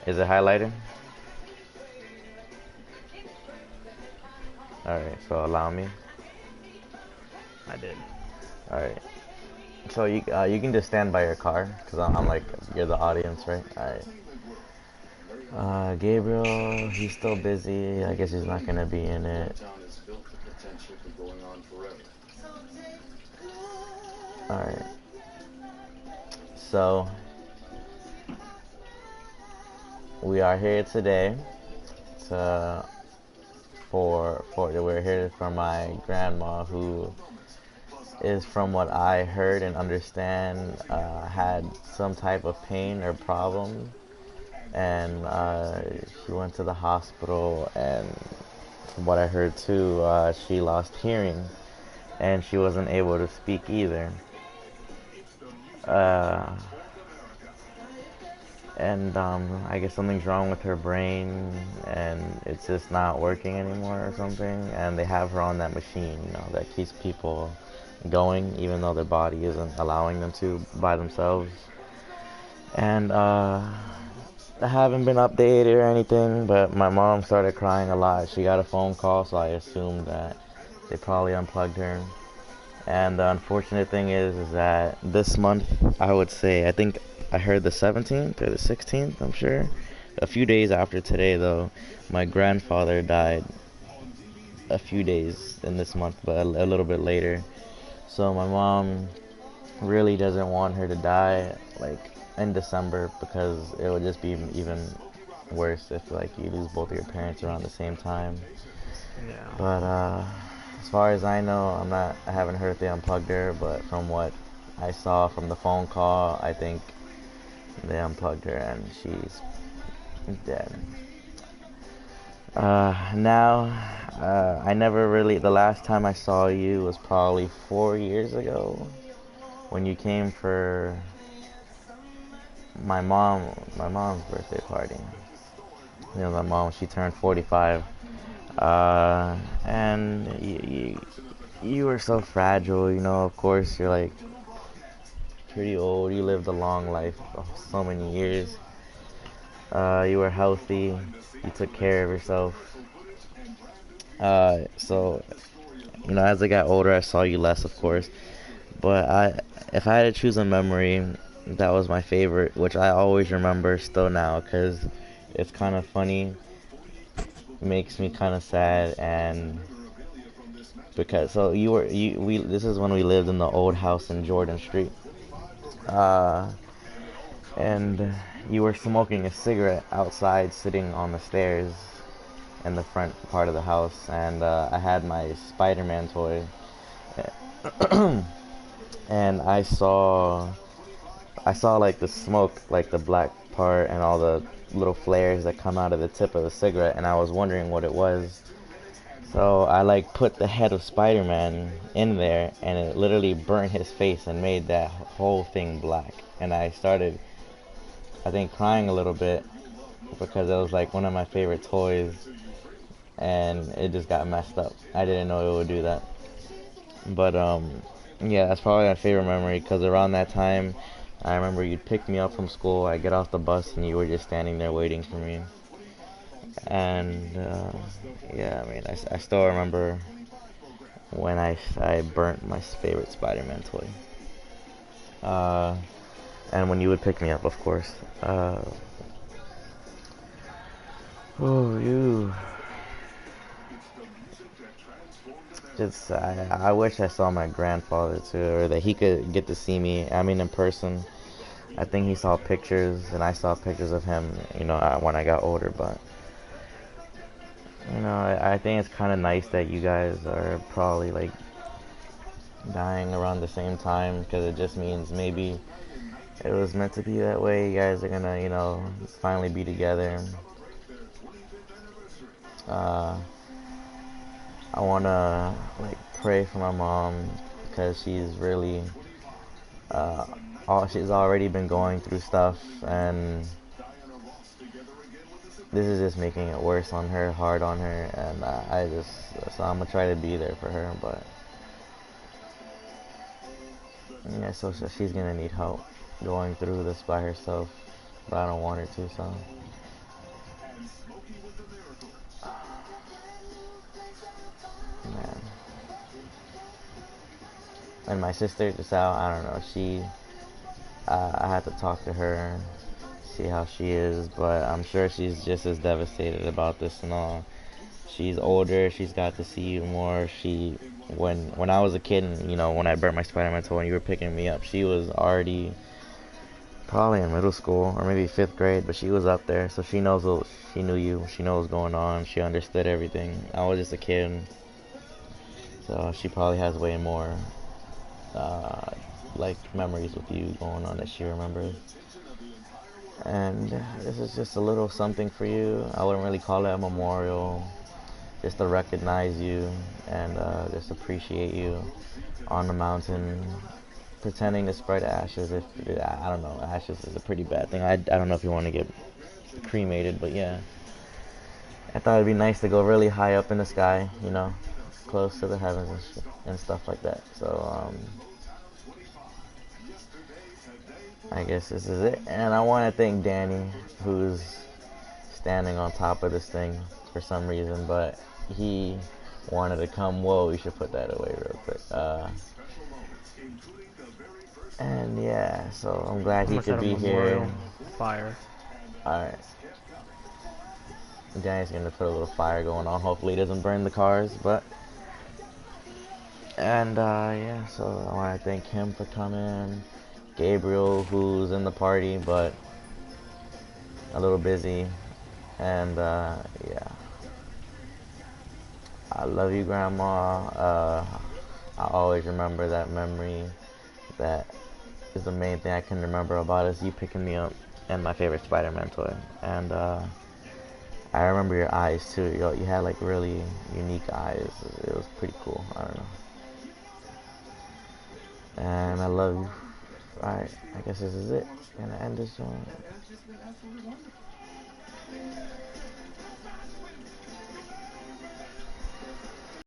Is it highlighted? Alright, so allow me. I did. Alright. So you can just stand by your car, because I'm like, you're the audience, right? Alright. Gabriel, he's still busy. I guess he's not gonna be in it. Alright. So, we are here today to, we're here for my grandma who is, from what I heard and understand, had some type of pain or problem, and she went to the hospital, and from what I heard too, she lost hearing, and she wasn't able to speak either. Uh, and I guess something's wrong with her brain, and it's just not working anymore or something. And they have her on that machine, that keeps people going, even though their body isn't allowing them to by themselves. And I haven't been updated or anything, but my mom started crying a lot. She got a phone call, so I assumed that they probably unplugged her. And the unfortunate thing is that this month, I would say, I think I heard the 17th or the 16th, I'm sure. A few days after today, though, my grandfather died a few days in this month, but a little bit later. So my mom really doesn't want her to die, like, in December, because it would just be even worse if, like, you lose both of your parents around the same time. Yeah. But as far as I know, I haven't heard if they unplugged her, but from what I saw from the phone call, I think they unplugged her and she's dead. Now, I never really. The last time I saw you was probably 4 years ago when you came for my mom, my mom's birthday party. My mom, she turned 45. And you were so fragile, of course, you're like pretty old. You lived a long life, so many years. You were healthy. You took care of yourself. So, as I got older, I saw you less, of course. But if I had to choose a memory, that was my favorite, which I always remember still now, because it's kind of funny, makes me kind of sad, and because so you were you we this is when we lived in the old house in Jordan Street, uh, and you were smoking a cigarette outside, sitting on the stairs in the front part of the house, and I had my Spider-Man toy, and I saw like the smoke, like the black part, and all the little flares that come out of the tip of the cigarette, and I was wondering what it was. So I like put the head of Spider-Man in there, and it literally burnt his face and made that whole thing black. And I started, I think, crying a little bit because it was like one of my favorite toys, and it just got messed up. I didn't know it would do that. But yeah, that's probably my favorite memory because around that time, I remember you'd pick me up from school. I get off the bus, and you were just standing there waiting for me. And yeah, I mean, I still remember when I burnt my favorite Spider-Man toy. Uh, and when you would pick me up, of course. Oh, you. Just, I wish I saw my grandfather too, or that he could get to see me. I mean, in person. I think he saw pictures, and I saw pictures of him, when I got older. But, I think it's kind of nice that you guys are probably like dying around the same time because it just means maybe it was meant to be that way. You guys are gonna, finally be together. Uh, I wanna like pray for my mom because she's really, uh, she's already been going through stuff, and this is just making it worse on her, hard on her, and so I'm gonna try to be there for her, but yeah, so she's gonna need help going through this by herself, but I don't want her to, so. And my sister just out. I don't know. I had to talk to her, see how she is, but I'm sure she's just as devastated about this and all. She's older. She's got to see you more. When I was a kid, and when I burnt my Spider-Man toy and you were picking me up, she was already probably in middle school or maybe fifth grade, but she was up there, so she knew you. She knows what's going on. She understood everything. I was just a kid, so she probably has way more uh, like memories with you going on that she remembers. And this is just a little something for you. I wouldn't really call it a memorial, just to recognize you and just appreciate you on the mountain, pretending to spread ashes. If I don't know, ashes is a pretty bad thing. I don't know if you want to get cremated, but yeah, I thought it'd be nice to go really high up in the sky, close to the heavens and stuff like that. So I guess this is it. And I want to thank Danny, who's standing on top of this thing for some reason, but he wanted to come. Whoa, we should put that away real quick. And yeah, so I'm glad he Almost had could a be here. memorial fire. Alright, Danny's gonna put a little fire going on. Hopefully, it doesn't burn the cars, but. And yeah, so I want to thank him for coming. Gabriel, who's in the party, but a little busy. And yeah, I love you, Grandma. I always remember that memory. That is the main thing I can remember about is you picking me up and my favorite Spider-Man toy. And I remember your eyes too. You had like really unique eyes. It was pretty cool. I don't know. And I love you. Alright, I guess this is it. Gonna end this one.